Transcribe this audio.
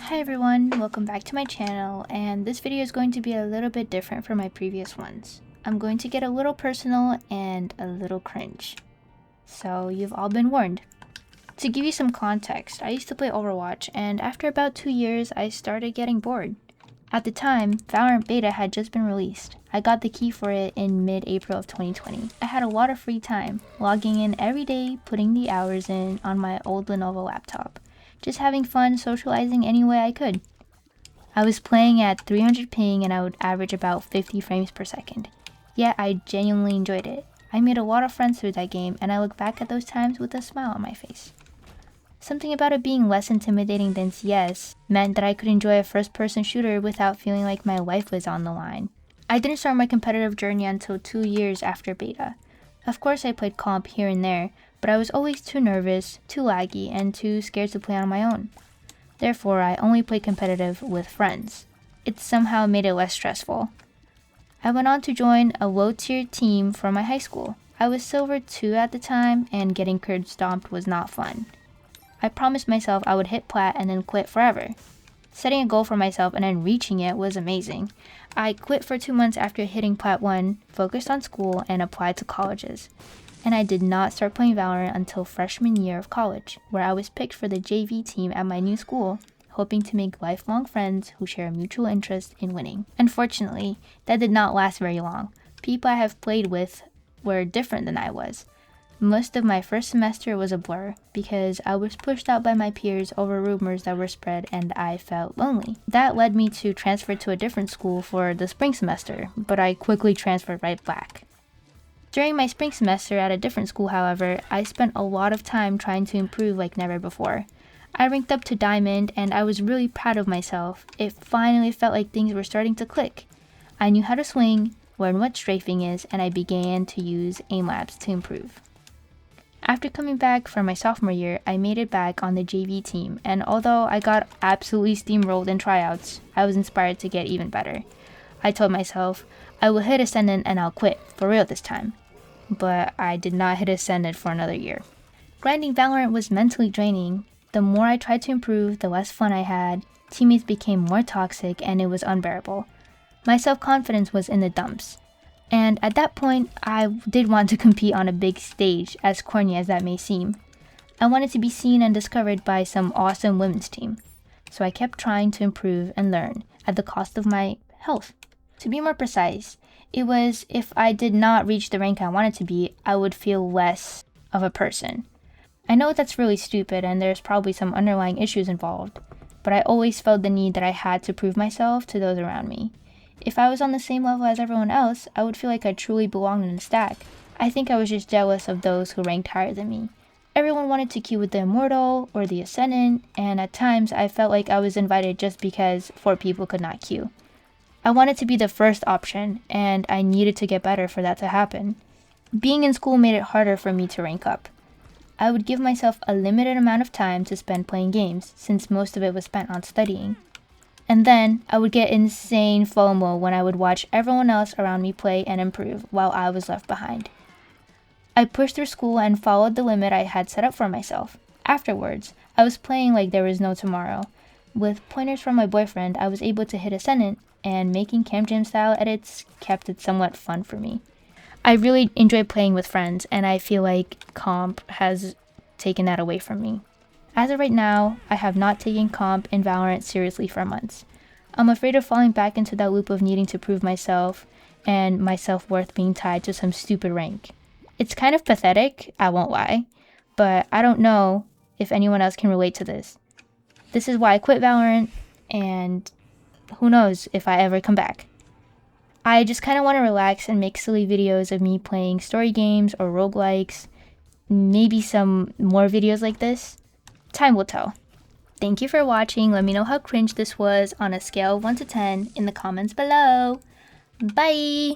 Hi everyone, welcome back to my channel, and this video is going to be a little bit different from my previous ones. I'm going to get a little personal and a little cringe. So you've all been warned. To give you some context, I used to play Overwatch, and after about 2 years I started getting bored. At the time, Valorant Beta had just been released. I got the key for it in mid-April of 2020. I had a lot of free time, logging in every day, putting the hours in on my old Lenovo laptop. Just having fun socializing any way I could. I was playing at 300 ping and I would average about 50 frames per second. Yet I genuinely enjoyed it. I made a lot of friends through that game and I look back at those times with a smile on my face. Something about it being less intimidating than CS meant that I could enjoy a first-person shooter without feeling like my life was on the line. I didn't start my competitive journey until 2 years after beta. Of course I played comp here and there, but I was always too nervous, too laggy, and too scared to play on my own. Therefore, I only played competitive with friends. It somehow made it less stressful. I went on to join a low-tier team from my high school. I was Silver 2 at the time, and getting curd stomped was not fun. I promised myself I would hit Plat and then quit forever. Setting a goal for myself and then reaching it was amazing. I quit for 2 months after hitting Plat 1, focused on school, and applied to colleges. And I did not start playing Valorant until freshman year of college, where I was picked for the JV team at my new school, hoping to make lifelong friends who share a mutual interest in winning. Unfortunately, that did not last very long. People I have played with were different than I was. Most of my first semester was a blur because I was pushed out by my peers over rumors that were spread and I felt lonely. That led me to transfer to a different school for the spring semester, but I quickly transferred right back. During my spring semester at a different school, however, I spent a lot of time trying to improve like never before. I ranked up to Diamond and I was really proud of myself. It finally felt like things were starting to click. I knew how to swing, learned what strafing is, and I began to use aim labs to improve. After coming back for my sophomore year, I made it back on the JV team, and although I got absolutely steamrolled in tryouts, I was inspired to get even better. I told myself, I will hit Ascendant and I'll quit, for real this time. But I did not hit Ascendant for another year. Grinding Valorant was mentally draining. The more I tried to improve, the less fun I had, teammates became more toxic, and it was unbearable. My self-confidence was in the dumps. And at that point, I did want to compete on a big stage, as corny as that may seem. I wanted to be seen and discovered by some awesome women's team. So I kept trying to improve and learn, at the cost of my health. To be more precise, it was if I did not reach the rank I wanted to be, I would feel less of a person. I know that's really stupid and there's probably some underlying issues involved, but I always felt the need that I had to prove myself to those around me. If I was on the same level as everyone else, I would feel like I truly belonged in the stack. I think I was just jealous of those who ranked higher than me. Everyone wanted to queue with the Immortal or the Ascendant, and at times I felt like I was invited just because 4 people could not queue. I wanted to be the first option, and I needed to get better for that to happen. Being in school made it harder for me to rank up. I would give myself a limited amount of time to spend playing games, since most of it was spent on studying. And then, I would get insane FOMO when I would watch everyone else around me play and improve while I was left behind. I pushed through school and followed the limit I had set up for myself. Afterwards, I was playing like there was no tomorrow. With pointers from my boyfriend, I was able to hit Ascendant, and making Cam Jam style edits kept it somewhat fun for me. I really enjoy playing with friends, and I feel like comp has taken that away from me. As of right now, I have not taken comp in Valorant seriously for months. I'm afraid of falling back into that loop of needing to prove myself and my self-worth being tied to some stupid rank. It's kind of pathetic, I won't lie, but I don't know if anyone else can relate to this. This is why I quit Valorant, and who knows if I ever come back. I just kind of want to relax and make silly videos of me playing story games or roguelikes. Maybe some more videos like this. Time will tell. Thank you for watching. Let me know how cringe this was on a scale of 1 to 10 in the comments below. Bye!